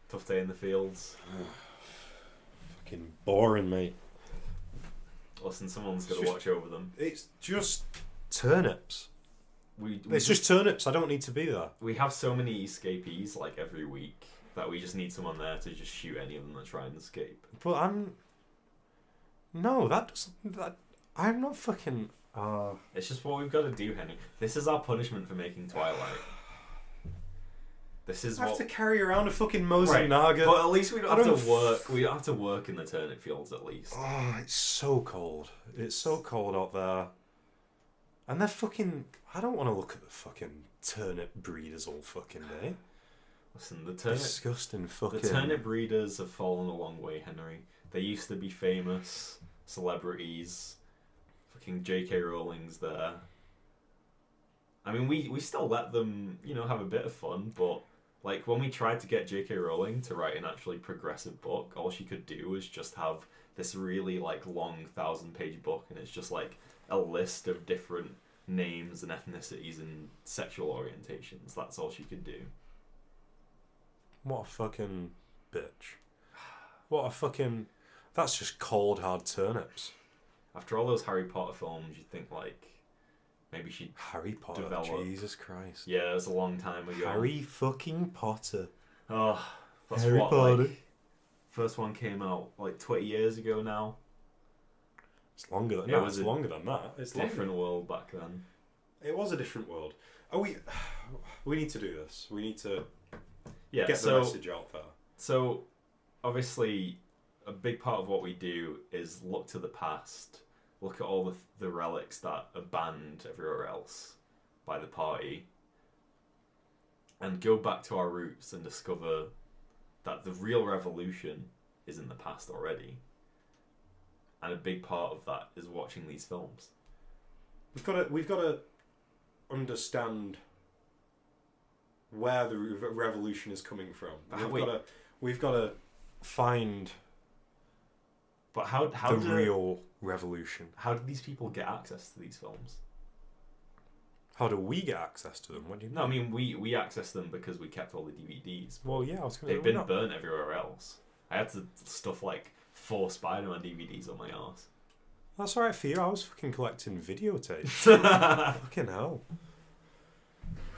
Tough day in the fields. Fucking boring, mate. Listen, someone's got to watch over them. It's just turnips. It's just turnips. I don't need to be there. We have so many escapees like every week that we just need someone there to just shoot any of them that try and escape. But I'm not fucking. It's just what we've got to do, Henry. This is our punishment for making Twilight. This is I have what to carry around a fucking Mosaic Naga. But at least we don't have to work. We don't have to work in the turnip fields. At least. Oh, it's so cold. It's so cold out there. And they're fucking. I don't want to look at the fucking turnip breeders all fucking day. Listen, the turnip. Disgusting fucking. The turnip breeders have fallen a long way, Henry. They used to be famous celebrities. Fucking J.K. Rowling's there. I mean, we still let them, have a bit of fun, but like when we tried to get J.K. Rowling to write an actually progressive book, all she could do was just have this really like long 1,000-page book, and it's just like a list of different names and ethnicities and sexual orientations. That's all she could do. What a fucking bitch. What a fucking. That's just cold hard turnips. After all those Harry Potter films, you'd think like maybe she'd Harry Potter. develop. Jesus Christ. Yeah, it was a long time ago. Harry fucking Potter. Oh, that's Harry what, Potter. like, first one came out like 20 years ago now. It's longer than Yeah, that. It's longer than that. It's Different world back then. It was a different world. We need to do this. We need to Yeah, get the message out there. So, obviously, a big part of what we do is look to the past, look at all the relics that are banned everywhere else by the party, and go back to our roots and discover that the real revolution is in the past already. And a big part of that is watching these films. We've got to understand where the revolution is coming from. We've got to find. But how the real revolution? How did these people get access to these films? How do we get access to them? What do you mean? No, I mean we access them because we kept all the DVDs. Well, yeah, I was going to. They've been burnt everywhere else. I had to stuff like 4 Spider-Man DVDs on my arse. That's alright for you. I was fucking collecting videotapes. Fucking hell.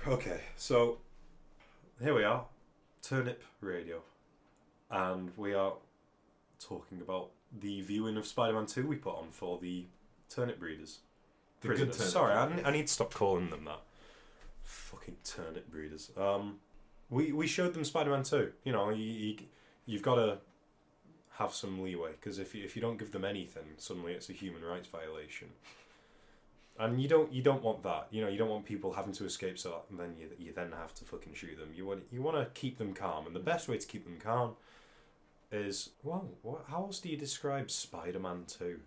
Okay, so here we are, Turnip Radio, and we are talking about the viewing of Spider-Man 2 we put on for the turnip breeders. The good turnip. Sorry, I need to stop calling them that. Fucking turnip breeders. We showed them Spider-Man 2. You've got to have some leeway, because if you don't give them anything, suddenly it's a human rights violation. And you don't want that. You don't want people having to escape, so then you then have to fucking shoot them. You want to keep them calm, and the best way to keep them calm is, well, how else do you describe Spider-Man 2?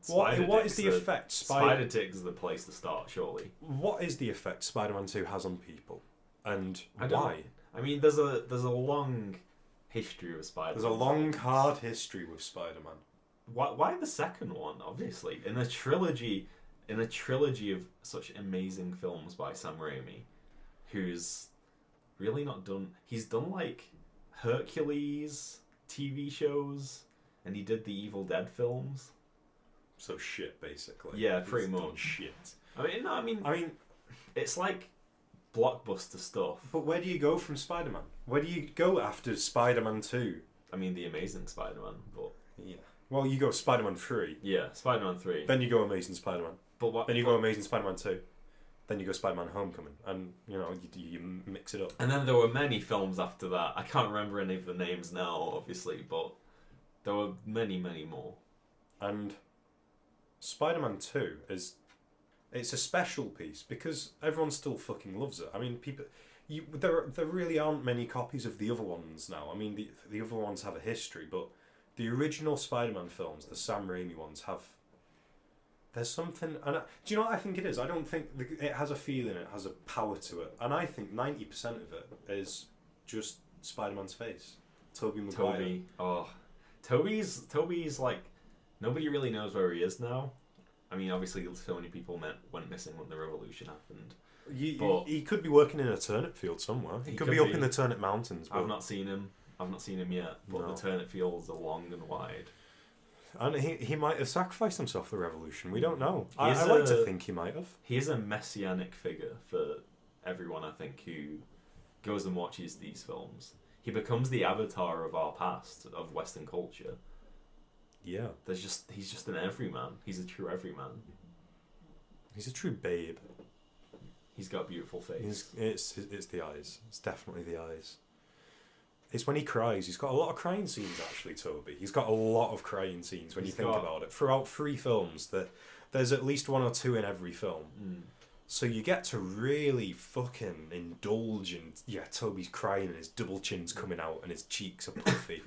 What is the effect? Spider Dick's is the place to start, surely. What is the effect Spider-Man 2 has on people, and why? I mean, there's a long history with Spider-Man. There's a long, hard history with Spider-Man. Why the second one? Obviously, in a trilogy of such amazing films by Sam Raimi, who's really not done. He's done like Hercules TV shows, and he did the Evil Dead films. So shit, basically. Yeah, pretty much. Shit. I mean, it's like blockbuster stuff. But where do you go from Spider-Man? Where do you go after Spider-Man 2? I mean, The Amazing Spider-Man, but yeah. Well, you go Spider-Man 3. Yeah, Spider-Man 3. Then you go Amazing Spider-Man. But what? Then you go Amazing Spider-Man 2. Then you go Spider-Man Homecoming, and you mix it up. And then there were many films after that. I can't remember any of the names now, obviously, but there were many, many more. And Spider-Man 2 is It's a special piece because everyone still fucking loves it. I mean, people. There really aren't many copies of the other ones now. I mean, the other ones have a history, but the original Spider-Man films, the Sam Raimi ones, have. There's something, and do you know what I think it is? I don't think it has a feeling, it has a power to it, and I think 90% of it is just Spider-Man's face, Tobey Maguire. Toby's like, nobody really knows where he is now. I mean, obviously, so many people went missing when the revolution happened. He could be working in a turnip field somewhere. He could be up in the Turnip Mountains. I've not seen him yet, but the turnip fields are long and wide. And he might have sacrificed himself for the revolution. We don't know. I like to think he might have. He is a messianic figure for everyone, I think, who goes and watches these films. He becomes the avatar of our past, of Western culture. Yeah. He's just an everyman. He's a true everyman. He's a true babe. He's got a beautiful face. It's the eyes. It's definitely the eyes. It's when he cries. He's got a lot of crying scenes, actually, Toby. He's got a lot of crying scenes when you think about it. Throughout 3 films, there's at least 1 or 2 in every film. Mm. So you get to really fucking indulge in... Yeah, Toby's crying and his double chin's coming out and his cheeks are puffy.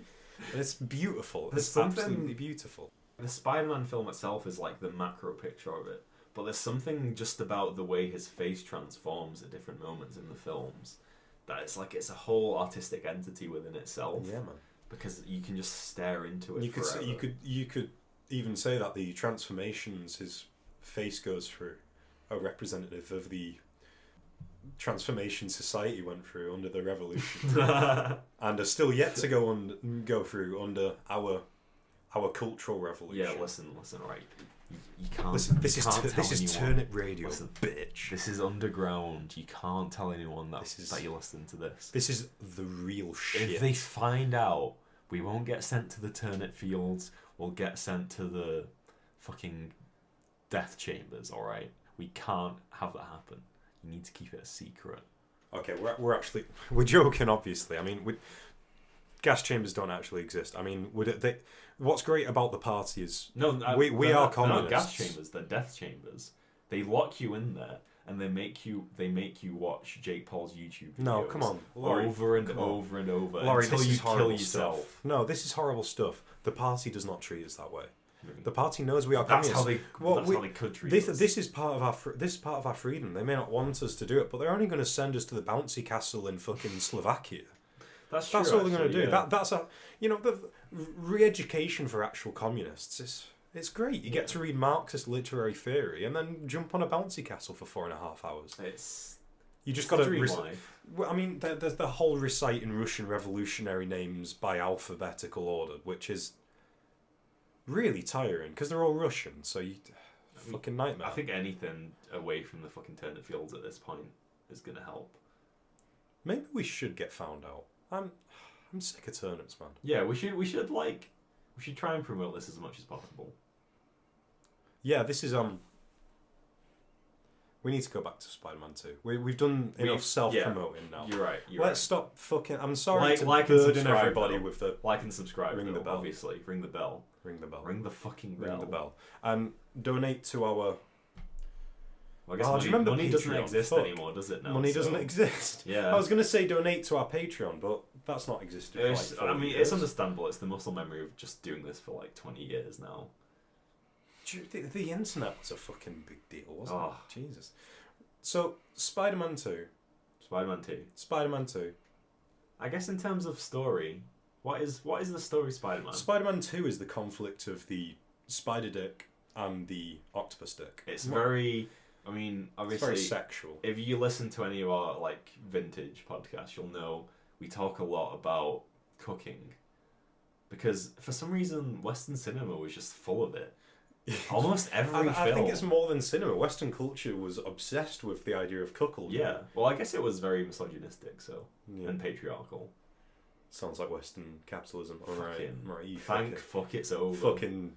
And it's beautiful. It's absolutely beautiful. The Spider-Man film itself is like the macro picture of it. But there's something just about the way his face transforms at different moments in the films that it's a whole artistic entity within itself. Yeah, man. Because you can just stare into it. You could even say that the transformations his face goes through are representative of the transformation society went through under the revolution, and are still yet to go through under our cultural revolution. Yeah, listen, right. You can't. This is Turnip Radio, bitch. This is underground. You can't tell anyone that you listen to this. This is the real shit. If they find out, we won't get sent to the turnip fields. We'll get sent to the fucking death chambers. All right, we can't have that happen. You need to keep it a secret. Okay, we're joking, obviously. I mean, gas chambers don't actually exist. I mean, what's great about the party is we are communists. They're not gas chambers, they're death chambers. They lock you in there and they make you watch Jake Paul's YouTube videos. No, come on, Laurie, over and over and over Laurie, until you kill yourself. Stuff. No, this is horrible stuff. The party does not treat us that way. The party knows we are communists. That's how they could treat us. This is part of our freedom. They may not want us to do it, but they're only going to send us to the bouncy castle in fucking Slovakia. That's all they're going to do. Yeah. That's the re-education for actual communists. It's great. You get to read Marxist literary theory and then jump on a bouncy castle for 4.5 hours. You just got to. I mean, there's the whole reciting Russian revolutionary names by alphabetical order, which is really tiring because they're all Russian. So fucking nightmare. I think anything away from the fucking turnip fields at this point is going to help. Maybe we should get found out. I'm sick of turnips, man. Yeah, we should try and promote this as much as possible. Yeah, this is we need to go back to Spider-Man 2. We've done enough self-promoting now. You're right. Let's stop fucking... I'm sorry to burden everybody with the... Like and subscribe. Ring the bell. Obviously. Ring the bell. Ring the bell. Ring the fucking bell. Ring the bell. And donate to our... Well, I guess money doesn't exist anymore, does it now? Money doesn't exist. Yeah. I was going to say donate to our Patreon, but that's not existed for like 4 years. It's understandable. It's the muscle memory of just doing this for like 20 years now. The internet was a fucking big deal, wasn't it? Jesus. So, Spider-Man 2. Spider-Man 2. I guess in terms of story, what is the story of Spider-Man? Spider-Man 2 is the conflict of the spider dick and the octopus dick. It's very... I mean, obviously... It's very sexual. If you listen to any of our, like, vintage podcasts, you'll know we talk a lot about cooking. Because, for some reason, Western cinema was just full of it. Almost every film. I think it's more than cinema. Western culture was obsessed with the idea of cuckoldry. Yeah. Well, I guess it was very misogynistic, and patriarchal. Sounds like Western capitalism. Fuck it's over. Fucking...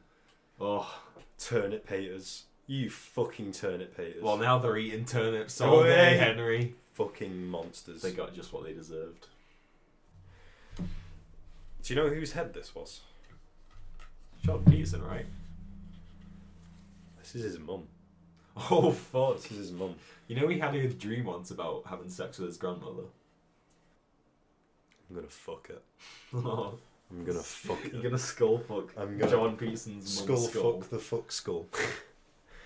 turnip haters. You fucking turnip haters. Well, now they're eating turnips all day, Henry. Fucking monsters. They got just what they deserved. Do you know whose head this was? Jordan Peterson, right? This is his mum. Oh, fuck. This is his mum. You know he had a dream once about having sex with his grandmother? I'm gonna fuck it. Oh, I'm gonna fuck you're it. gonna skull fuck I'm gonna John Peterson's skull mum's skull. fuck the fuck skull.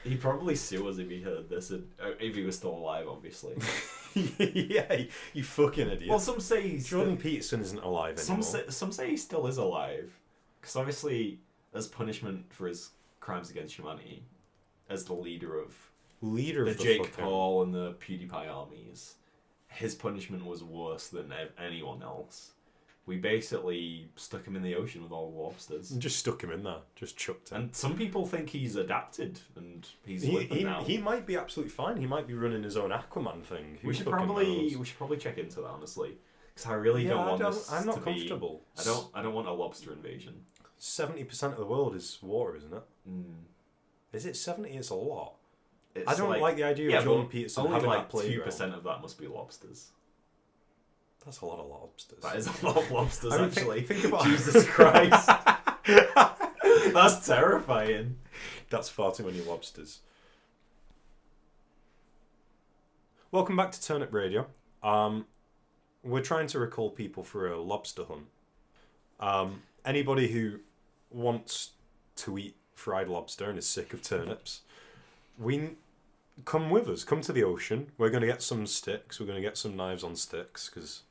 He'd probably sue us if he heard this, if he was still alive, obviously. Yeah, you fucking idiot. Well, some say he's Jordan Peterson isn't alive anymore. some say he still is alive, because obviously, as punishment for his crimes against humanity, as the leader of the Jake fucking... Paul and the PewDiePie armies, his punishment was worse than anyone else. We basically stuck him in the ocean with all the lobsters. Just stuck him in there. Just chucked him. And some people think he's adapted and he's He, with them now. he might be absolutely fine. He might be running his own Aquaman thing. We should probably check into that, honestly, because I really don't want this. I'm not to comfortable. Be, I don't want a lobster invasion. 70% of the world is water, isn't it? Mm. Is it 70? It's a lot. It's I don't like the idea of Jordan Peterson only having like that playground. 2% of that must be lobsters. That's a lot of lobsters. That is a lot of lobsters, I mean, actually. Think about Jesus Christ. That's terrifying. That's far too many lobsters. Welcome back to Turnip Radio. We're trying to recall people for a lobster hunt. Anybody who wants to eat fried lobster and is sick of turnips, come with us. Come to the ocean. We're going to get some sticks. We're going to get some knives on sticks, because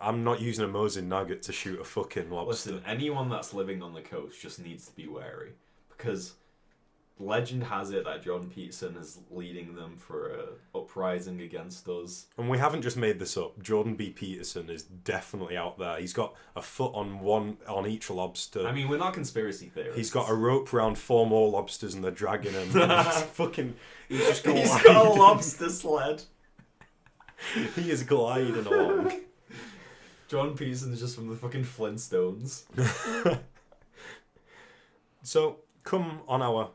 I'm not using a Mosin nugget to shoot a fucking lobster. Listen, anyone that's living on the coast just needs to be wary, because legend has it that John Peterson is leading them for a uprising against us. And we haven't just made this up. Jordan B. Peterson is definitely out there. He's got a foot on each lobster. I mean, we're not conspiracy theorists. He's got a rope around 4 more lobsters and they're dragging him. He's just gliding. He's got a lobster sled. He is gliding along. John Peterson's just from the fucking Flintstones. So, come on our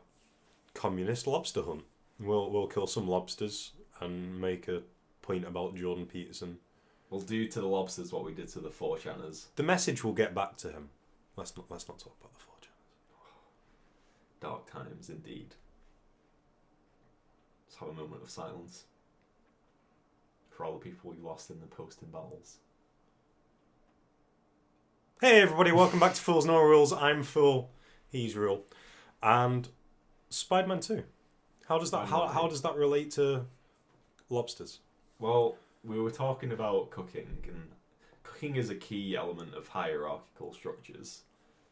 communist lobster hunt. We'll kill some lobsters and make a point about Jordan Peterson. We'll do to the lobsters what we did to the 4chaners. The message will get back to him. Let's not talk about the 4chaners. Dark times, indeed. Let's have a moment of silence for all the people we lost in the posting battles. Hey everybody, welcome back to FoolsNoRules. I'm Fool, he's Real, and Spider-Man 2. How does that relate to lobsters? Well, we were talking about cooking, and cooking is a key element of hierarchical structures.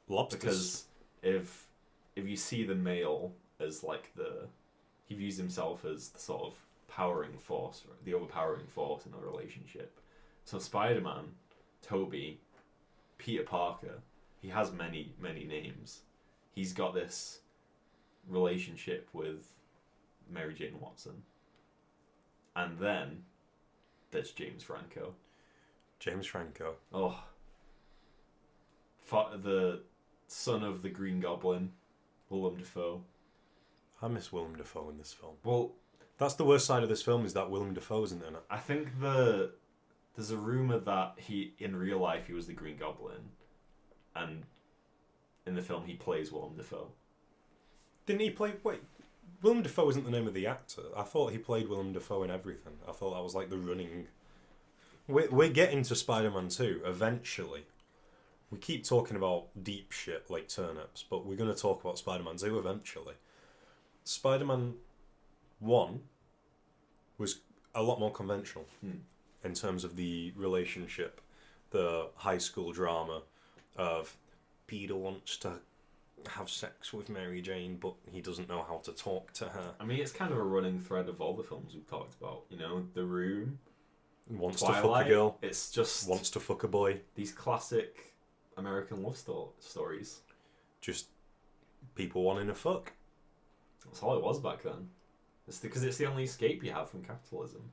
Lobsters. Because if you see the male as like he views himself as the sort of powering force, or the overpowering force in a relationship. So Spider-Man, Toby, Peter Parker, he has many, many names. He's got this relationship with Mary Jane Watson. And then there's James Franco. James Franco. Oh. The son of the Green Goblin, Willem Dafoe. I miss Willem Dafoe in this film. Well, that's the worst side of this film, is that Willem Dafoe isn't in it. I think there's a rumour that in real life he was the Green Goblin, and in the film he plays Willem Dafoe. Didn't he play... Wait, Willem Dafoe isn't the name of the actor. I thought he played Willem Dafoe in everything. I thought that was like the running... We're getting to Spider-Man 2, eventually. We keep talking about deep shit like turnips, but we're going to talk about Spider-Man 2 eventually. Spider-Man 1 was a lot more conventional in terms of the relationship, the high school drama of Peter wants to have sex with Mary Jane, but he doesn't know how to talk to her. I mean, it's kind of a running thread of all the films we've talked about. You know, The Room, Wants Twilight, to fuck a girl. It's just wants to fuck a boy. These classic American love stories. Just people wanting to fuck. That's all it was back then. It's because it's the only escape you have from capitalism.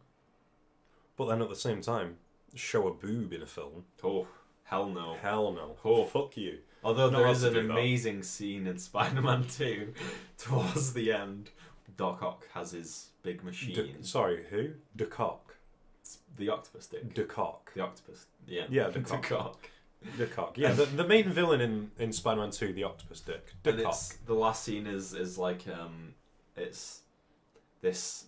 But then at the same time, show a boob in a film. Oh, hell no. Hell no. Oh, fuck you. Although Not there allowed is to an do that. amazing scene in Spider-Man 2 towards the end. Doc Ock has his big machine. Sorry, who? DeCock. It's the octopus stick. DeCock. The octopus. Yeah. Yeah, DeCock. DeCock. DeCock. Yeah, the main villain in Spider-Man 2, the octopus dick. And DeCock. the last scene is like it's this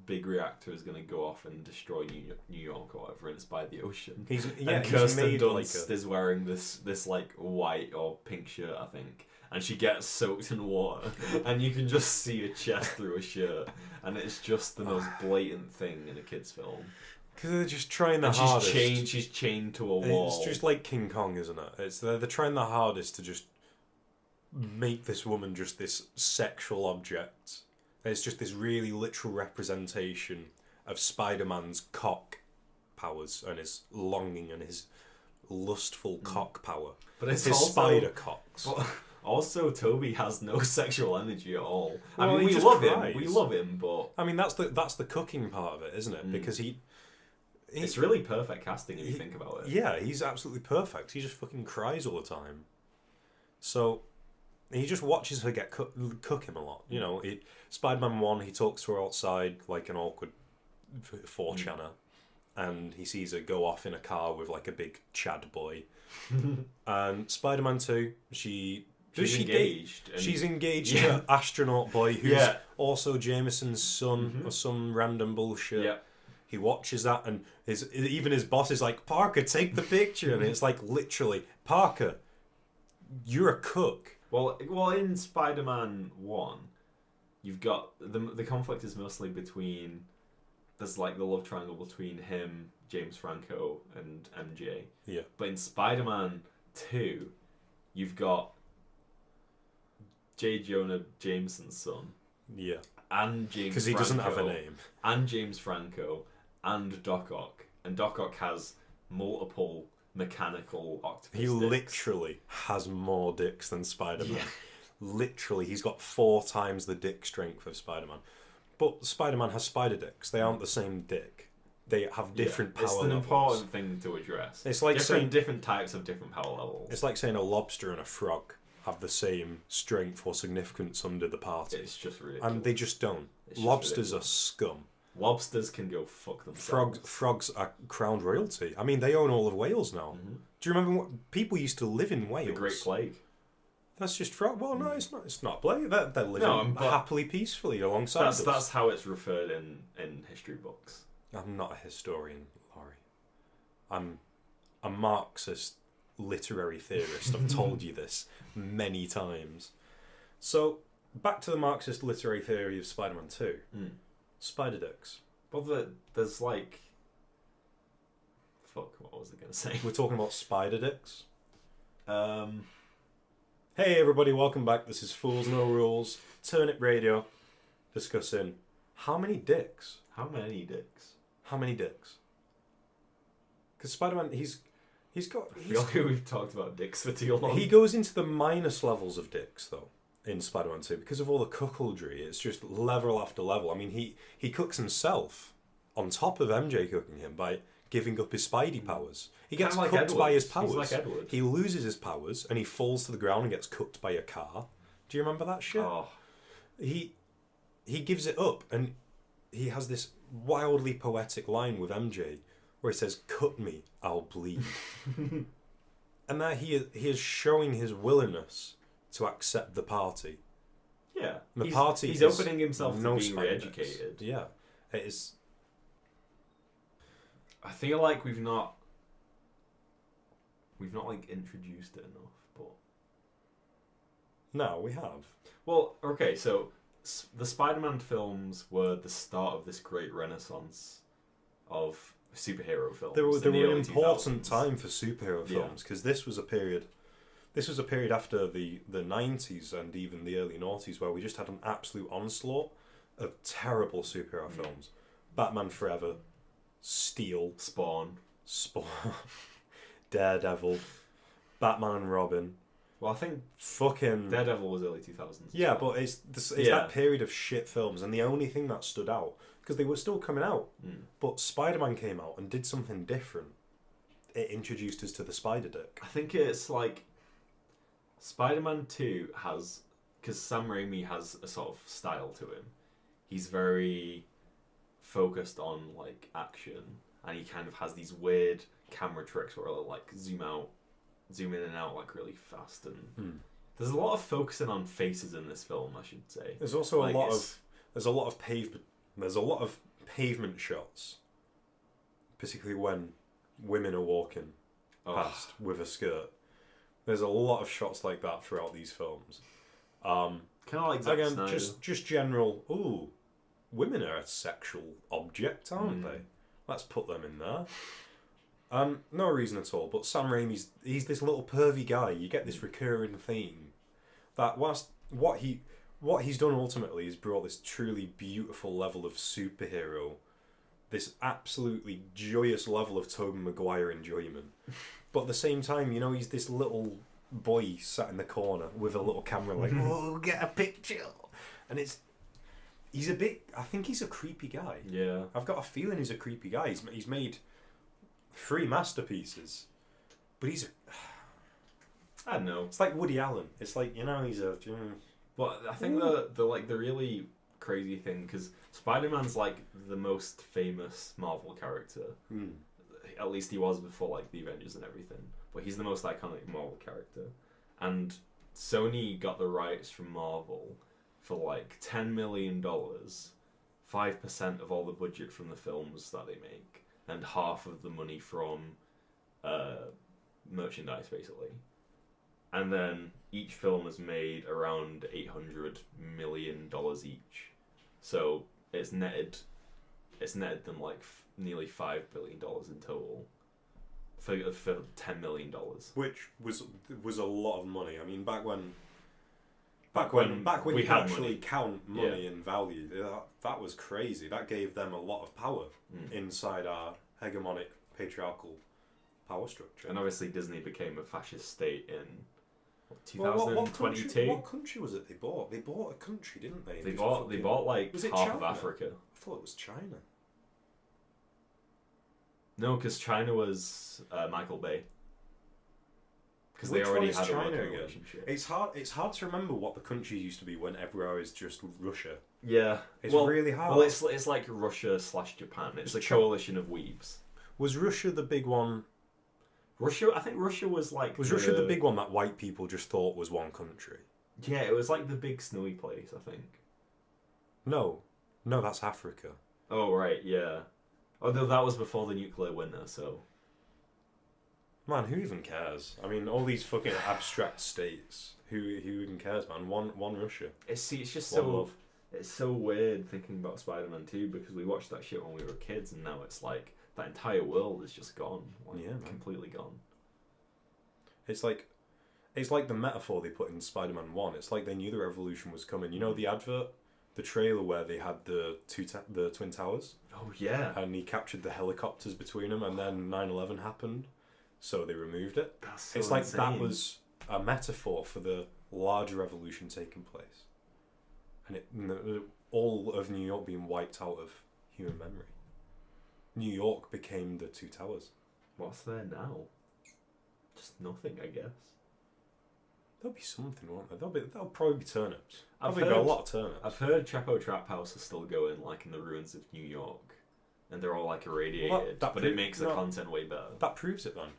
big reactor is going to go off and destroy New York or whatever, and it's by the ocean. And Kirsten Dunst is wearing this like white or pink shirt, I think, and she gets soaked in water, and you can just see a chest through a shirt, and it's just the most blatant thing in a kid's film. Because they're just trying the hardest. She's chained to a wall. It's just like King Kong, isn't it? They're trying the hardest to just make this woman just this sexual object. It's just this really literal representation of Spider-Man's cock powers and his longing and his lustful cock power. But it's his spider cocks. But also, Toby has no sexual energy at all. Well, I mean, we love him. We love him, but I mean, that's the cooking part of it, isn't it? Because it's really perfect casting if you think about it. Yeah, he's absolutely perfect. He just fucking cries all the time. So he just watches her cook him a lot. You know, Spider-Man 1, he talks to her outside like an awkward 4chaner, and he sees her go off in a car with like a big Chad boy. And Spider-Man 2, she's engaged. She's engaged to an astronaut boy who's also Jameson's son or some random bullshit. Yeah. He watches that, and even his boss is like, Parker, take the picture. And it's like, literally, Parker, you're a cook. Well, in Spider-Man 1, you've got the conflict is mostly between, there's like the love triangle between him, James Franco, and MJ. Yeah. But in Spider-Man 2, you've got J. Jonah Jameson's son. Yeah. And James because he doesn't have a name. And James Franco and Doc Ock. And Doc Ock has multiple mechanical octopus He dicks. literally has more dicks than Spider-Man. Yeah. Literally, he's got 4 times the dick strength of Spider-Man. But Spider-Man has spider dicks. They aren't the same dick. They have different power levels. It's an important thing to address. It's like different types of different power levels. It's like saying a lobster and a frog have the same strength or significance under the party. It's just ridiculous. And they just don't. Lobsters are scum. Lobsters can go fuck themselves. Frogs are crowned royalty. I mean, they own all of Wales now. Mm-hmm. Do you remember what people used to live in Wales? The Great Plague. That's just frog. Well, no, it's not. It's not plague. They're living happily, peacefully alongside us. That's how it's referred in history books. I'm not a historian, Laurie. I'm a Marxist literary theorist. I've told you this many times. So, back to the Marxist literary theory of Spider-Man 2. Spider dicks. Well, there's like... Fuck, what was I going to say? We're talking about spider dicks. Hey everybody, welcome back. This is Fools No Rules, Turnip Radio, discussing how many dicks? How many dicks? How many dicks? Because Spider-Man, he's got... I feel like we've talked about dicks for too long. He goes into the minus levels of dicks, though, in Spider-Man 2. Because of all the cuckoldry, it's just level after level. I mean, he cooks himself on top of MJ cooking him by giving up his Spidey powers. He gets like cooked Edward. by his powers. He's like Edward. He loses his powers, and he falls to the ground and gets cooked by a car. Do you remember that shit? Oh. He gives it up, and he has this wildly poetic line with MJ where he says, "Cut me, I'll bleed." And that he is showing his willingness to accept the party. Yeah. And the he's opening himself to being re-educated. Yeah. It is. I feel like we've not like introduced it enough, but no, we have. Well, okay, so the Spider-Man films were the start of this great renaissance of superhero films. They were an important 2000s. time for superhero films because this was a period after the 90s and even the early noughties where we just had an absolute onslaught of terrible superhero films. Batman Forever, Steel, Spawn, Daredevil, Batman and Robin. Well, I think fucking Daredevil was early 2000s. Yeah, but it's that period of shit films, and the only thing that stood out because they were still coming out, but Spider-Man came out and did something different. It introduced us to the Spider Dick. I think it's like Spider-Man 2 has, because Sam Raimi has a sort of style to him. He's very focused on like action, and he kind of has these weird camera tricks where he'll like zoom in and out like really fast, and there's a lot of focusing on faces in this film, I should say. There's also like, a lot of There's a lot of pavement shots, particularly when women are walking past with a skirt. There's a lot of shots like that throughout these films. Kind of like Zack Again, Snyder. just general. Ooh, women are a sexual object, aren't they? Let's put them in there. No reason at all. But Sam Raimi's he's this little pervy guy. You get this recurring theme that whilst what he's done ultimately is brought this truly beautiful level of superhero, this absolutely joyous level of Tobey Maguire enjoyment. But at the same time, you know, he's this little boy sat in the corner with a little camera like, oh, get a picture. And he's a bit, I think he's a creepy guy. Yeah. I've got a feeling he's a creepy guy. He's made 3 masterpieces. But I don't know. It's like Woody Allen. It's like, you know, he's a... But I think the really crazy thing, because Spider-Man's like the most famous Marvel character. At least he was before like the Avengers and everything. But he's the most iconic Marvel character. And Sony got the rights from Marvel for like $10 million, 5% of all the budget from the films that they make, and half of the money from merchandise, basically. And then each film has made around $800 million each. So it's netted them like nearly $5 billion in total for $10 million. Which was a lot of money. I mean, back when we you had could actually money. count money and value, that was crazy. That gave them a lot of power inside our hegemonic patriarchal power structure. And obviously Disney became a fascist state in 2022. What What country was it they bought? They bought a country, didn't they? They bought like Was it half China? of Africa. I thought it was China. No, because China was Michael Bay. Because they Which already one is had a China working again? relationship. It's hard to remember what the country used to be when everywhere is just Russia. Yeah, It's really hard. Well, it's like Russia / Japan. It's a coalition of weebs. Was Russia the big one? I think Russia was like. Was Russia the big one that white people just thought was one country? Yeah, it was like the big snowy place, I think. No, that's Africa. Oh right, yeah. Although that was before the nuclear winter, so. Man, who even cares? I mean, all these fucking abstract states. Who even cares, man? One Russia. It's just One so. love. It's so weird thinking about Spider-Man 2 because we watched that shit when we were kids, and now it's like that entire world is just gone. Like, Yeah, man. completely gone. It's like the metaphor they put in Spider-Man 1. It's like they knew the revolution was coming. You know the advert, the trailer where they had the Twin Towers, Oh yeah. and he captured the helicopters between them, and then 9/11 happened, so they removed it. That's so It's like insane. that was a metaphor for the larger revolution taking place, and all of New York being wiped out of human memory. New York became the 2 towers. What's there now? Just nothing, I guess. There'll be something, won't there? There'll probably be turnips. I've Probably got a heard- lot of turnips. I've heard Chapo Trap House is still going, like in the ruins of New York, and they're all like irradiated. that but it makes the content way better. That proves it, then.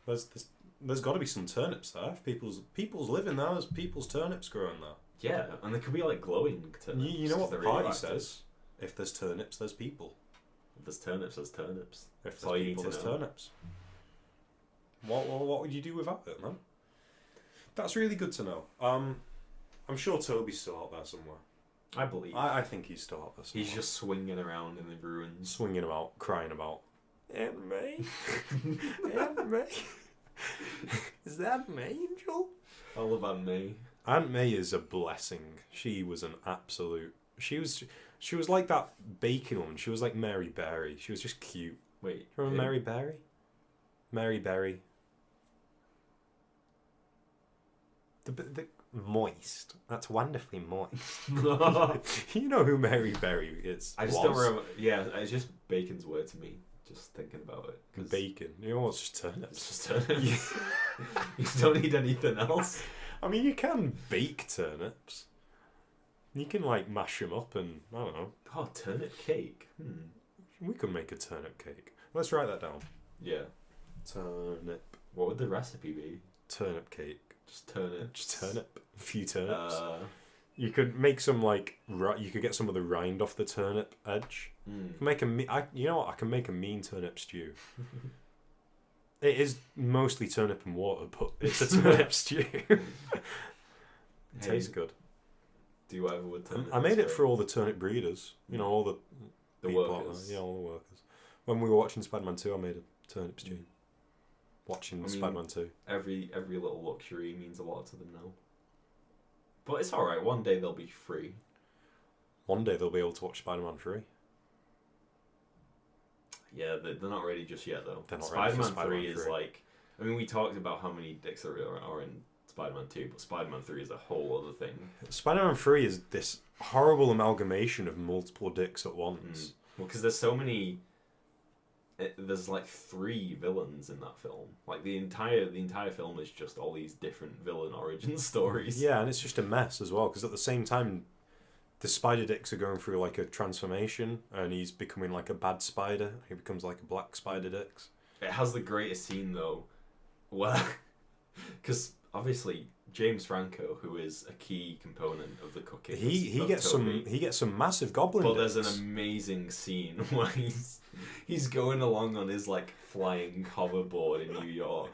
There's got to be some turnips there. If people's living there. There's people's turnips growing there. Yeah, and they could be like glowing turnips. You know what the 'cause they're party radioactive. says? If there's turnips, there's people. If there's turnips, there's turnips. If That's there's all you need people, to there's know. turnips. What would you do without it, man? That's really good to know. I'm sure Toby's still out there somewhere. I believe. I think he's still out there somewhere. He's just swinging around in the ruins. swinging about, crying about. Aunt May? Aunt May? Is that an angel? I love Aunt May. Aunt May is a blessing. She was an absolute... She was like that bacon woman. She was like Mary Berry. She was just cute. Wait. Remember Mary Berry? Mary Berry. The moist. That's wonderfully moist. You know who Mary Berry is. I just don't remember. Yeah, it's just bacon's word to me. Just thinking about it. 'Cause Bacon. You know what's just turnips? It's just turnips. You don't need anything else. I mean, you can bake turnips. You can like mash them up and I don't know. Oh, turnip cake. We could make a turnip cake. Let's write that down. Yeah. Turnip. What would the recipe be? Turnip cake. Just turnip. Just turnip. A few turnips. You could make some like you could get some of the rind off the turnip edge. Make you know what? I can make a mean turnip stew. It is mostly turnip and water, but it's a turnip stew. It tastes good. Do whatever with turnip. I made it for all the turnip breeders. You know, all the workers. Yeah, all the workers. When we were watching Spider-Man 2, I made a turnip stew. Watching Spider-Man 2. Every little luxury means a lot to them now. But it's alright, one day they'll be free. One day they'll be able to watch Spider-Man 3. Yeah, they're not ready just yet, though. Spider-Man 3 is like... I mean, we talked about how many dicks there are in Spider-Man 2, but Spider-Man 3 is a whole other thing. Spider-Man 3 is this horrible amalgamation of multiple dicks at once. Well, because there's so many... There's like 3 villains in that film. Like the entire film is just all these different villain origin stories. Yeah, and it's just a mess as well, because at the same time, the spider dicks are going through like a transformation, and he's becoming like a bad spider. He becomes like a black spider dicks. It has the greatest scene though, where because obviously James Franco, who is a key component of the cooking, he gets some massive goblin. But dicks. There's an amazing scene where he's going along on his like flying hoverboard in New York,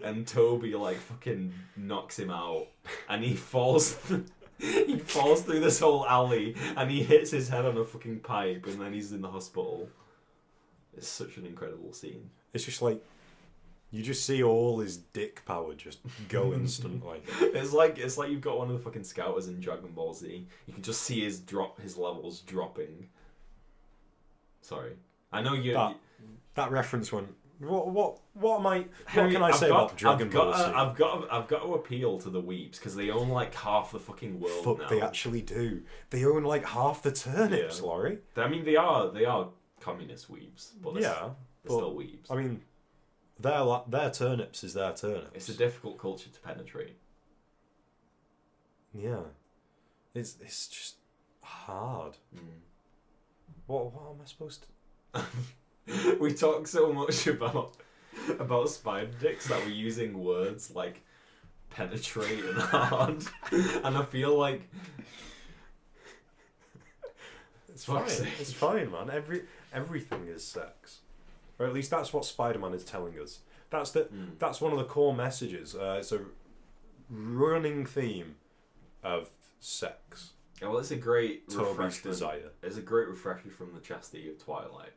and Toby like fucking knocks him out, and he falls. He falls through this whole alley, and he hits his head on a fucking pipe, and then he's in the hospital. It's such an incredible scene. It's just like you just see all his dick power just go instantly. It's like you've got one of the fucking scouters in Dragon Ball Z. You can just see his levels dropping. Sorry, I know you. That reference went. What can I say about Dragon Ball Z? I've got to appeal to the weeps because they own like half the fucking world now. They actually do. They own like half the turnips, Laurie. I mean, they are communist weeps, but they're still weeps. I mean, their turnips is their turnips. It's a difficult culture to penetrate. Yeah, it's just hard. What am I supposed to? We talk so much about spider dicks that we're using words like penetrate and hard, and I feel like it's fine. It's fine, man. Everything is sex, or at least that's what Spider-Man is telling us. That's one of the core messages. It's a running theme of sex. Yeah, well, it's a great Toby's desire. It's a great refresher from the chastity of Twilight.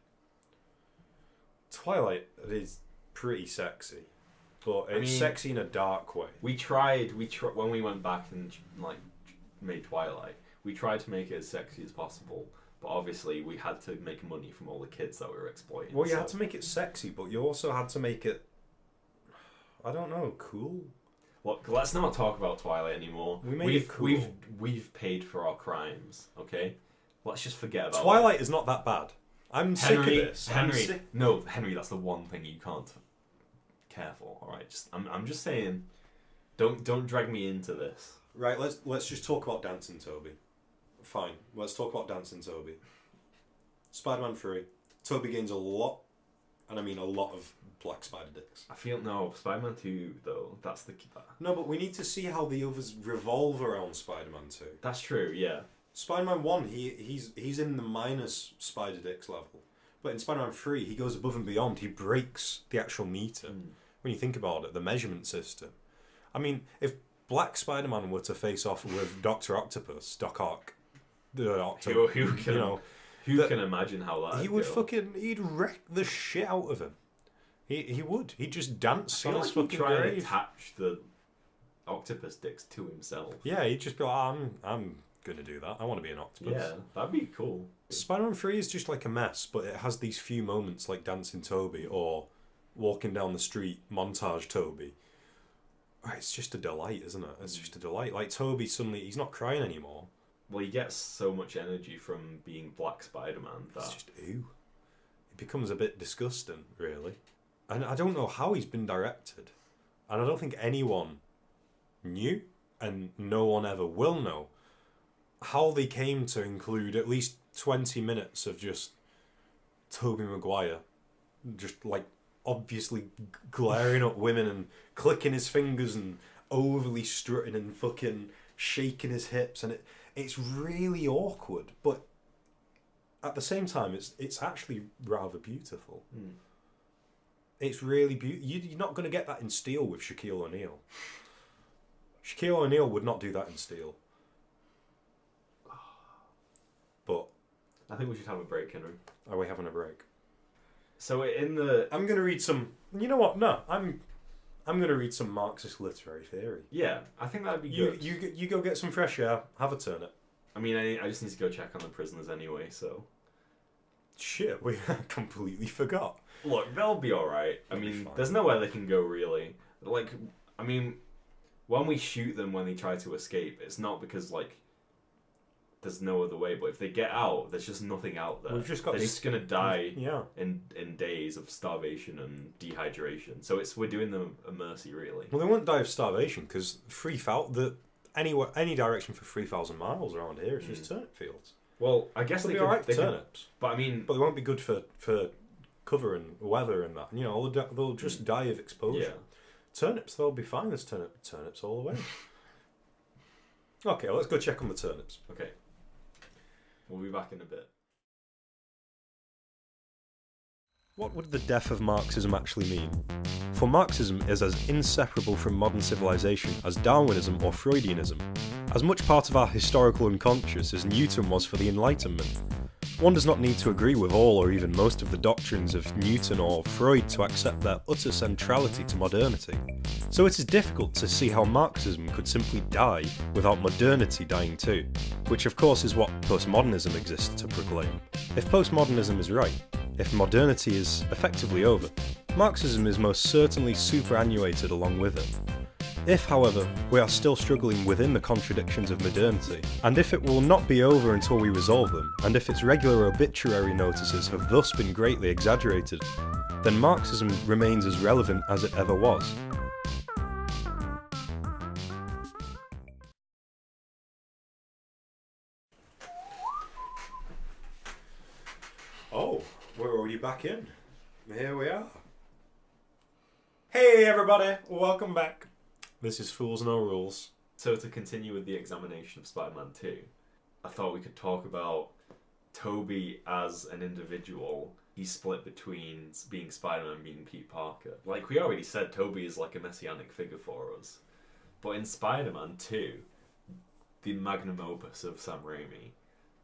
Twilight is pretty sexy, but it's sexy in a dark way. We tried when we went back and like made Twilight. We tried to make it as sexy as possible, but obviously we had to make money from all the kids that we were exploiting. Well, you had to make it sexy, but you also had to make it, I don't know, cool. Look, let's not talk about Twilight anymore. We've paid for our crimes. Okay, let's just forget about Twilight. Is not that bad. I'm sick of this. Henry, that's the one thing you can't care for. All right, I'm just saying, don't drag me into this. Right, let's just talk about Dancing Toby. Fine, let's talk about Dancing Toby. Spider-Man 3. Toby gains a lot, and I mean a lot of black spider dicks. I feel Spider-Man 2 though. That's the No, but we need to see how the others revolve around Spider-Man 2. That's true. Yeah. Spider-Man 1, he's in the minus spider dicks level. But in Spider-Man 3, he goes above and beyond. He breaks the actual meter. When you think about it, the measurement system. I mean, if Black Spider-Man were to face off with Dr. Octopus, Doc Ock, who can imagine how that he would he'd wreck the shit out of him. He would. He'd just dance on his fucking try grave. And attach the octopus dicks to himself. Yeah, he'd just be like, I'm gonna do that. I want to be an octopus. Yeah, that'd be cool. Spider-Man 3 is just like a mess, but it has these few moments like Dancing Toby or walking down the street montage Toby. It's just a delight, isn't it? It's just a delight. Like Toby suddenly, he's not crying anymore. Well, he gets so much energy from being Black Spider-Man that it's just ew. It becomes a bit disgusting, really. And I don't know how he's been directed. And I don't think anyone knew, and no one ever will know, how they came to include at least 20 minutes of just Tobey Maguire just like obviously glaring at women and clicking his fingers and overly strutting and fucking shaking his hips, and it's really awkward. But at the same time, it's actually rather beautiful. Mm. It's really beautiful. You're not going to get that in Steel with Shaquille O'Neal. Shaquille O'Neal would not do that in Steel. But I think we should have a break, Henry. are we having a break? So in the... I'm going to read some... You know what? No, I'm going to read some Marxist literary theory. Yeah, I think that'd be good. You go get some fresh air, have a turnip. I mean, I just need to go check on the prisoners anyway, so... Shit, we completely forgot. Look, they'll be alright. I They'll be mean, fine. there's nowhere they can go, really. Like, I mean, when we shoot them when they try to escape, it's not because, like, there's no other way, but if they get out, there's just nothing out there. We've just got They're just gonna die Yeah. in days of starvation and dehydration. So we're doing them a mercy, really. Well, they won't die of starvation because any direction for 3,000 miles around here is just turnip fields. Well, I guess They'll they be alright could, for turnips. but I mean, But they won't be good for cover and weather and that. You know, they'll just die of exposure. yeah. Turnips, they'll be fine as turnips all the way. Okay, let's go check on the turnips. Okay. We'll be back in a bit. What would the death of Marxism actually mean? For Marxism is as inseparable from modern civilization as Darwinism or Freudianism, as much part of our historical unconscious as Newton was for the Enlightenment. One does not need to agree with all or even most of the doctrines of Newton or Freud to accept their utter centrality to modernity. So it is difficult to see how Marxism could simply die without modernity dying too, which of course is what postmodernism exists to proclaim. If postmodernism is right, if modernity is effectively over, Marxism is most certainly superannuated along with it. If, however, we are still struggling within the contradictions of modernity, and if it will not be over until we resolve them, and if its regular obituary notices have thus been greatly exaggerated, then Marxism remains as relevant as it ever was. Oh, we're already back in. Here we are. Hey everybody, welcome back. This is Fools No Rules. So to continue with the examination of Spider-Man 2, I thought we could talk about Toby as an individual. He's split between being Spider-Man and being Pete Parker. Like we already said, Toby is like a messianic figure for us. But in Spider-Man 2, the magnum opus of Sam Raimi,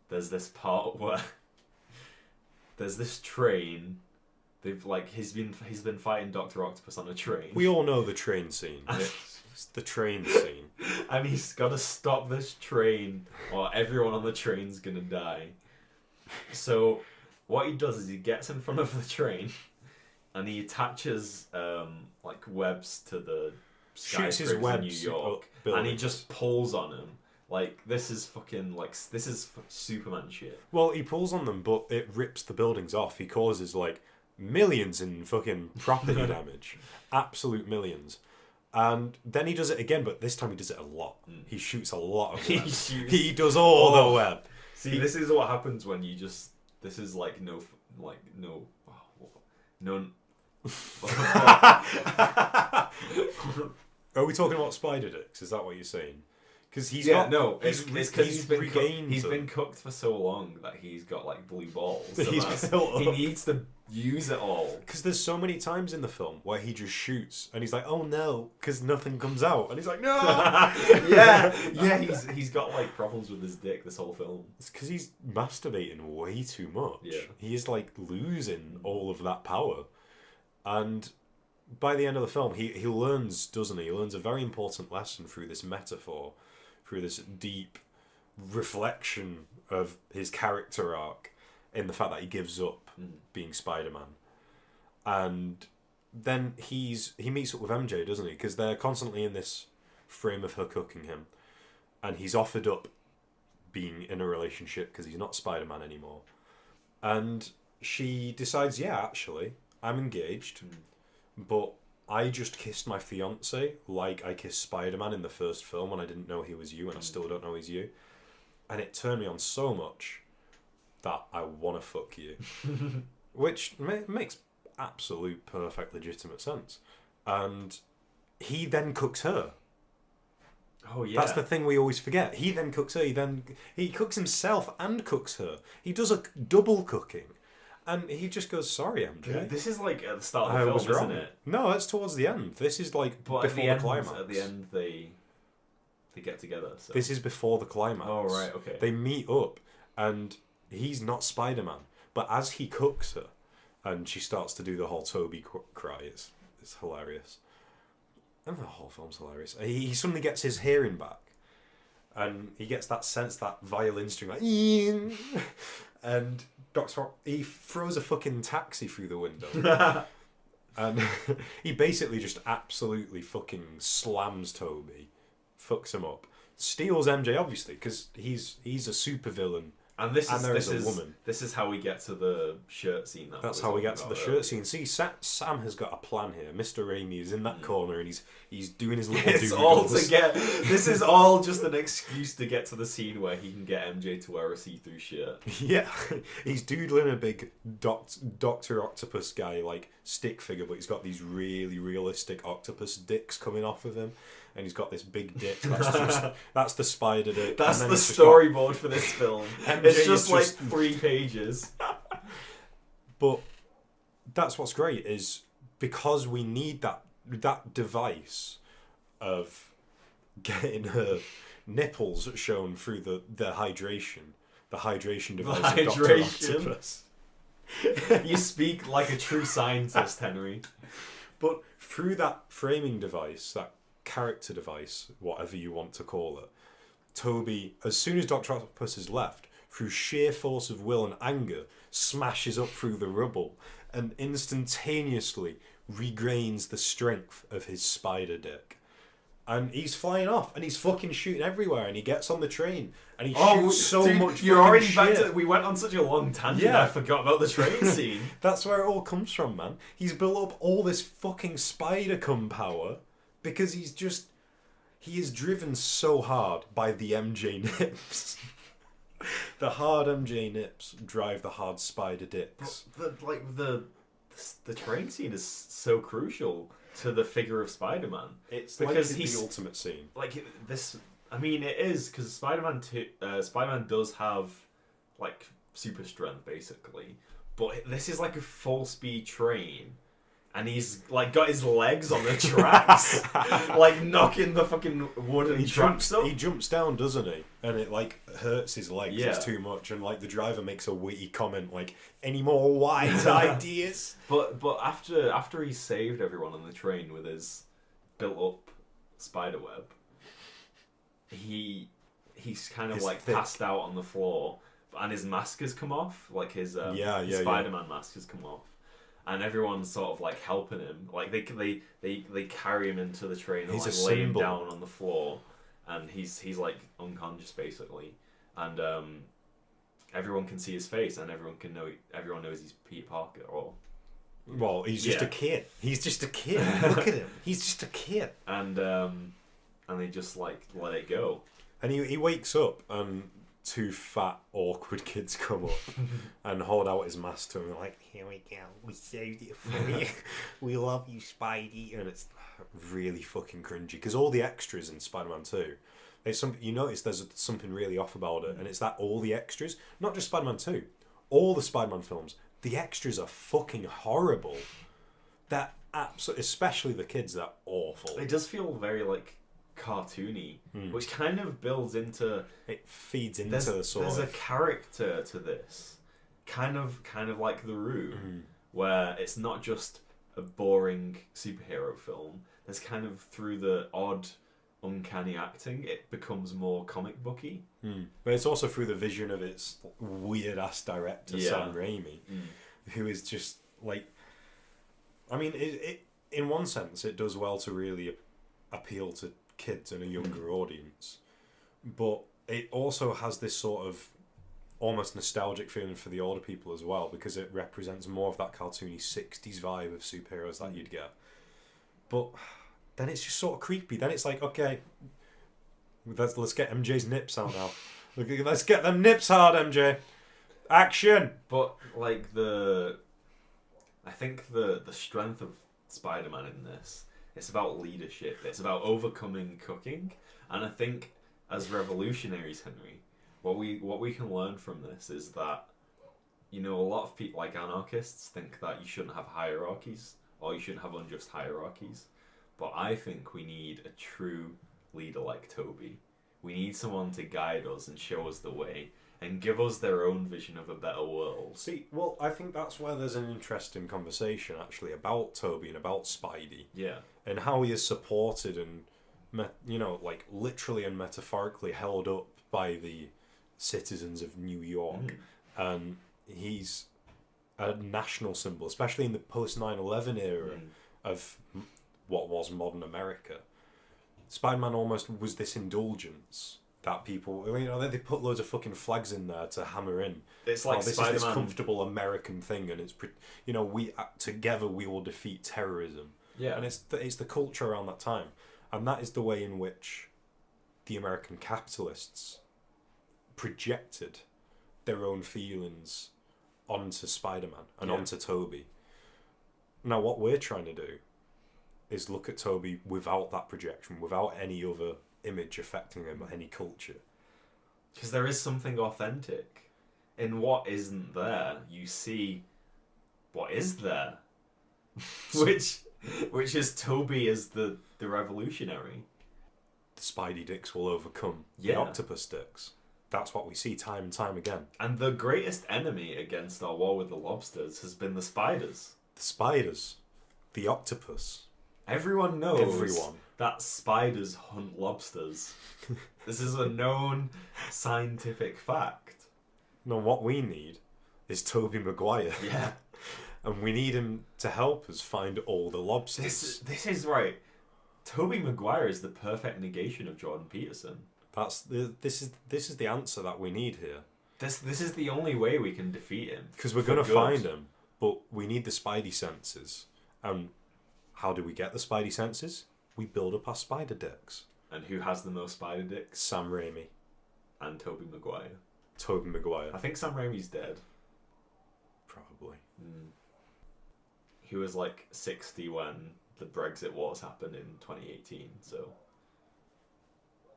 there's this part where there's this train. He's been fighting Dr. Octopus on a train. We all know the train scene. It's the train scene. And he's got to stop this train or everyone on the train's going to die. So what he does is he gets in front of the train and he attaches webs to the Shoots his skyscrapers in webs New York. up buildings. And he just pulls on him. Like, this is Superman shit. Well, he pulls on them, but it rips the buildings off. He causes, millions in fucking property damage. Absolute millions. And then he does it again, but this time he does it a lot. He shoots a lot of web. He does all the web. See, this is what happens when you just... This is no... Are we talking about spider dicks? Is that what you're saying? Because he's it's because he's regained been cooked for so long that he's got blue balls. So built he up. needs to use it all. Because there's so many times in the film where he just shoots and he's like, "Oh no," because nothing comes out, and he's like, "No." yeah. He's got problems with his dick this whole film. It's because he's masturbating way too much. Yeah. He is losing all of that power, and by the end of the film, he learns, doesn't he? He learns a very important lesson through this metaphor, through this deep reflection of his character arc in the fact that he gives up being Spider-Man. And then he meets up with MJ, doesn't he? Because they're constantly in this frame of her cooking him. And he's offered up being in a relationship because he's not Spider-Man anymore. And she decides, yeah, actually, I'm engaged, but I just kissed my fiance like I kissed Spider-Man in the first film when I didn't know he was you, and I still don't know he's you. And it turned me on so much that I want to fuck you. Which makes absolute perfect legitimate sense. And he then cooks her. Oh yeah. That's the thing we always forget. He then cooks her. He cooks himself and cooks her. He does a double cooking, and he just goes, "Sorry, MJ. This is like at the start of I the film, was wrong." isn't it? No, that's towards the end. This is like But before the climax. At the end, they get together. So. This is before the climax. Oh right, okay. They meet up, and he's not Spider-Man, but as he cooks her, and she starts to do the whole Toby cry, it's hilarious. And the whole film's hilarious. He suddenly gets his hearing back, and he gets that sense, that violin string, like, and he throws a fucking taxi through the window, and he basically just absolutely fucking slams Toby, fucks him up, steals MJ obviously because he's a supervillain. And this is a woman. This is how we get to the shirt scene. That's how we get to the shirt scene. See, Sam has got a plan here. Mr. Raimi is in that corner and he's doing his little. It's all to get. This is all just an excuse to get to the scene where he can get MJ to wear a see-through shirt. Yeah, he's doodling a big Doctor Octopus guy like stick figure, but he's got these really realistic octopus dicks coming off of him. And he's got this big dick. That's the spider dick. That's the storyboard for this film. It's just like 3 pages. But that's what's great is because we need that device of getting her nipples shown through the hydration device of Dr. Octopus. You speak like a true scientist, Henry. But through that framing device, that character device, whatever you want to call it, Toby, as soon as Dr. Octopus has left, through sheer force of will and anger, smashes up through the rubble and instantaneously regains the strength of his spider dick. And he's flying off and he's fucking shooting everywhere and he gets on the train and he shoots so much you're fucking already shit. back to, we went on such a long tangent, I forgot about the train scene. That's where it all comes from, man. He's built up all this fucking spider-cum power because he is driven so hard by the MJ nips. The hard MJ nips drive the hard spider dicks. The train scene is so crucial to the figure of Spider-Man. It's because like he's the ultimate scene. Like this, I mean, it is because Spider-Man does have like super strength basically, but this is like a full speed train. And he's like got his legs on the tracks, like knocking the fucking wooden tracks up. He jumps down, doesn't he? And it like hurts his legs. Yeah. It's too much. And like the driver makes a witty comment, like, "Any more wise ideas?" But after he saved everyone on the train with his built up spider web, he's kind of like passed out on the floor, and his mask has come off, like his Spider-Man mask has come off. And everyone's sort of like helping him. Like they carry him into the train and like lay him down on the floor, and he's like unconscious basically. And everyone can see his face, and everyone knows he's Peter Parker. Well, he's just a kid. He's just a kid. Look at him. He's just a kid. And they just like let it go. And he wakes up and 2 fat, awkward kids come up and hold out his mask to him and like, "Here we go, we saved it for you. We love you, Spidey." And it's really fucking cringy because all the extras in Spider-Man 2, you notice there's something really off about it, and it's that all the extras, not just Spider-Man 2, all the Spider-Man films, the extras are fucking horrible. That absolutely, especially the kids, they're awful. It does feel very like cartoony, which kind of builds into feeds into there's a character to this kind of like The Room, where it's not just a boring superhero film. There's kind of, through the odd uncanny acting, it becomes more comic booky. But it's also through the vision of its weird ass director Sam Raimi, who is just like, I mean, it in one sense it does well to really appeal to kids and a younger audience, but it also has this sort of almost nostalgic feeling for the older people as well, because it represents more of that cartoony 60s vibe of superheroes that you'd get. But then it's just sort of creepy. Then it's like, okay, let's get MJ's nips out now. Let's get them nips hard, MJ. Action. But like I think the strength of Spider-Man in this It's about leadership. It's about overcoming cooking. And I think as revolutionaries, Henry, what we can learn from this is that, you know, a lot of people, like anarchists, think that you shouldn't have hierarchies or you shouldn't have unjust hierarchies. But I think we need a true leader like Toby. We need someone to guide us and show us the way and give us their own vision of a better world. See, well, I think that's where there's an interesting conversation, actually, about Toby and about Spidey. Yeah. And how he is supported and, you know, like, literally and metaphorically held up by the citizens of New York. And he's a national symbol, especially in the post 9/11 era of what was modern America. Spider-Man almost was this indulgence that people, you know, they put loads of fucking flags in there to hammer in. It's like this Spider-Man. is this comfortable American thing, and it's, you know, we together we will defeat terrorism. Yeah. And it's the culture around that time, and that is the way in which the American capitalists projected their own feelings onto Spider-Man and onto Toby. Now, what we're trying to do is look at Toby without that projection, without any other image affecting him or any culture. Because there is something authentic in what isn't there. You see what is there, which is Toby as the revolutionary. The Spidey dicks will overcome the octopus dicks. That's what we see time and time again. And the greatest enemy against our war with the lobsters has been the spiders. The spiders, the octopus. Everyone knows Everyone. that spiders hunt lobsters. This is a known scientific fact. No, what we need is Tobey Maguire. Yeah. And we need him to help us find all the lobsters. This is right. Tobey Maguire is the perfect negation of Jordan Peterson. This is the answer that we need here. This is the only way we can defeat him. Because we're going to find him, but we need the Spidey senses. And how do we get the Spidey senses? We build up our spider dicks. And who has the most spider dicks? Sam Raimi. And Tobey Maguire. Tobey Maguire. I think Sam Raimi's dead. Probably. He was like 60 when the Brexit wars happened in 2018, so...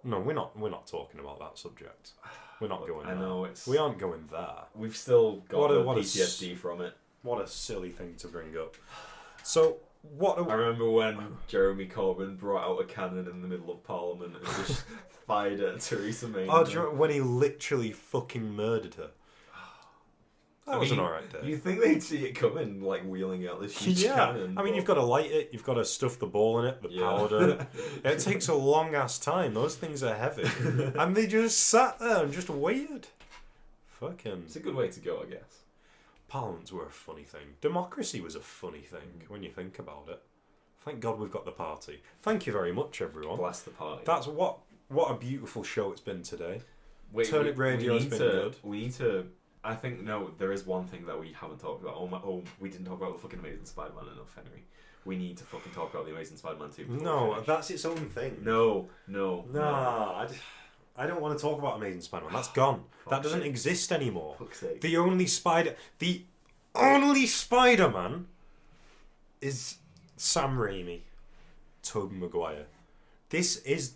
No, we're not talking about that subject. We're not going there. I know, we aren't going there. We've still got What a PTSD from it. What a silly thing to bring up. So, I remember when Jeremy Corbyn brought out a cannon in the middle of Parliament and just fired at Theresa May. Oh, do you remember when he literally fucking murdered her? That was an alright day. You think they'd see it coming, like wheeling out this huge cannon? I mean, you've got to light it, you've got to stuff the ball in it, the powder. It takes a long ass time. Those things are heavy. And they just sat there and just waited. Fucking. It's a good way to go, I guess. Parliaments were a funny thing. Democracy was a funny thing when you think about it. Thank God we've got the party. Thank you very much, everyone. Bless the party. That's what a beautiful show it's been today. Wait, Turnip Radio has been good. We need to. I think there is one thing that we haven't talked about. We didn't talk about the fucking Amazing Spider-Man enough, Henry. We need to fucking talk about the Amazing Spider-Man 2. No, that's its own thing. No. Nah, I don't want to talk about Amazing Spider-Man. That's gone. That doesn't exist anymore. Fuck's sake. The only Spider-Man is Sam Raimi, Tobey Maguire. This is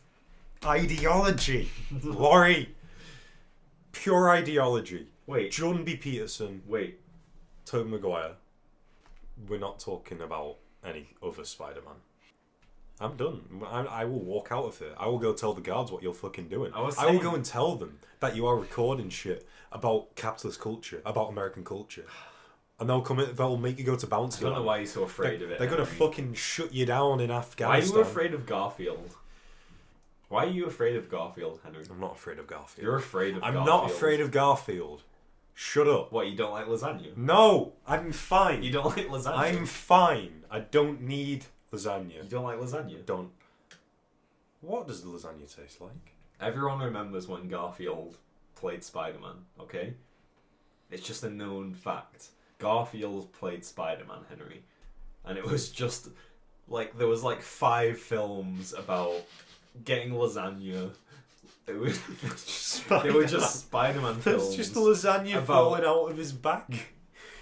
ideology, Laurie. Pure ideology. Wait. Jordan B. Peterson. Wait. Tobey Maguire. We're not talking about any other Spider-Man. I'm done. I will walk out of here. I will go tell the guards what you're fucking doing. I will go and tell them that you are recording shit about capitalist culture, about American culture. And they'll make you go to bouncy. I don't know why you're so afraid of it. They're going to fucking shut you down in Afghanistan. Why are you afraid of Garfield? Why are you afraid of Garfield, Henry? I'm not afraid of Garfield. You're afraid of Garfield. I'm not afraid of Garfield. Shut up. What, you don't like lasagna? No, I'm fine. You don't like lasagna? I'm fine. I don't need lasagna. You don't like lasagna? Don't. What does the lasagna taste like? Everyone remembers when Garfield played Spider-Man, okay? It's just a known fact. Garfield played Spider-Man, Henry. And it was just, like, there was like 5 films about getting lasagna. They were just Spider-Man films. It's just the lasagna falling out of his back.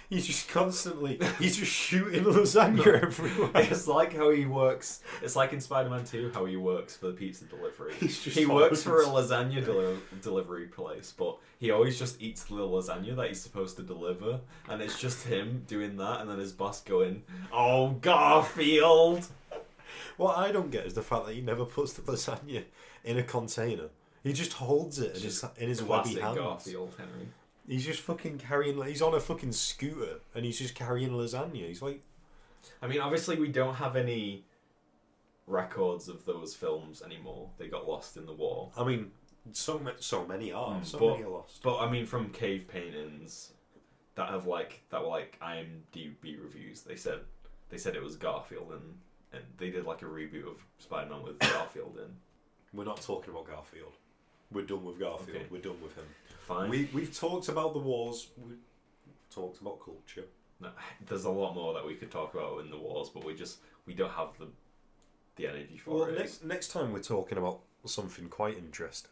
He's just constantly, he's just shooting lasagna everywhere. It's like how he works. It's like in Spider-Man 2 how he works for the pizza delivery. He works for a lasagna delivery place, but he always just eats the lasagna that he's supposed to deliver, and it's just him doing that, and then his boss going, "Oh, Garfield!" What I don't get is the fact that he never puts the lasagna in a container. He just holds it in his webby hands. Garfield, Henry. He's just fucking carrying... He's on a fucking scooter and he's just carrying lasagna. He's like... I mean, obviously we don't have any records of those films anymore. They got lost in the war. I mean, so many are. Many are lost. But I mean, from cave paintings that were like IMDb reviews, they said it was Garfield, and they did like a reboot of Spider-Man with Garfield in. We're not talking about Garfield. We're done with Garfield. Okay. We're done with him. Fine. We've talked about the wars. We've talked about culture. No, there's a lot more that we could talk about in the wars, but we don't have the energy for it. Next time we're talking about something quite interesting.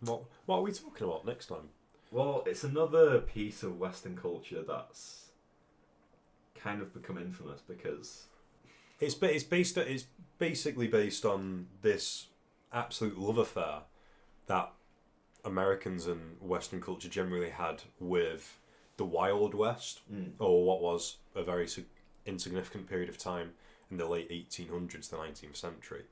What are we talking about next time? Well, it's another piece of Western culture that's kind of become infamous because it's basically based on this absolute love affair that Americans and Western culture generally had with the Wild West, or what was a very insignificant period of time in the late 1800s, the 19th century,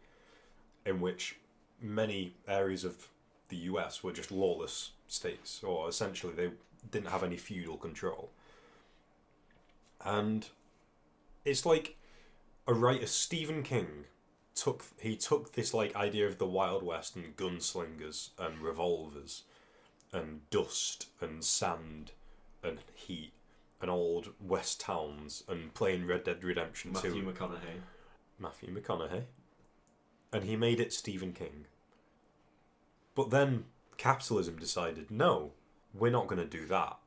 in which many areas of the US were just lawless states, or essentially they didn't have any feudal control. And it's like a writer, Stephen King, took this like idea of the Wild West and gunslingers and revolvers and dust and sand and heat and old West towns and playing Red Dead Redemption 2. Matthew McConaughey. And he made it Stephen King. But then capitalism decided, no, we're not going to do that.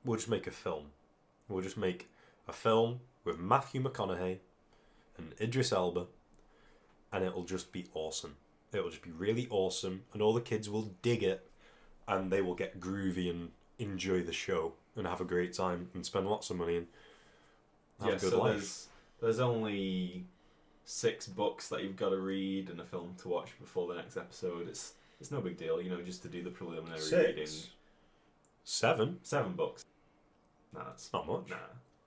We'll just make a film. We'll just make a film with Matthew McConaughey and Idris Elba, and it'll just be awesome. It'll just be really awesome, and all the kids will dig it, and they will get groovy and enjoy the show and have a great time and spend lots of money and have a good life. There's only 6 books that you've got to read and a film to watch before the next episode. It's no big deal, just to do the preliminary reading. 7? 7 books. Nah, it's not much. Nah.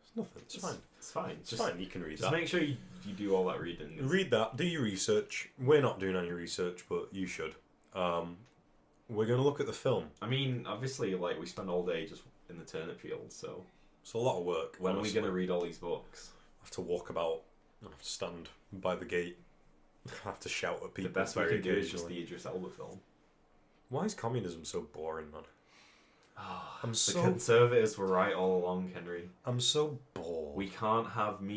It's nothing. It's fine. It's fine. It's fine. You can read that. Just make sure you do all that reading. Read that. Do your research. We're not doing any research, but you should. We're going to look at the film. I mean, obviously, we spend all day just in the turnip field, so it's a lot of work. When are we going to read all these books? I have to walk about. I have to stand by the gate. I have to shout at people. The best we can do is just the Idris Elba film. Why is communism so boring, man? The conservatives were right all along, Henry. I'm so bored. We can't have meat.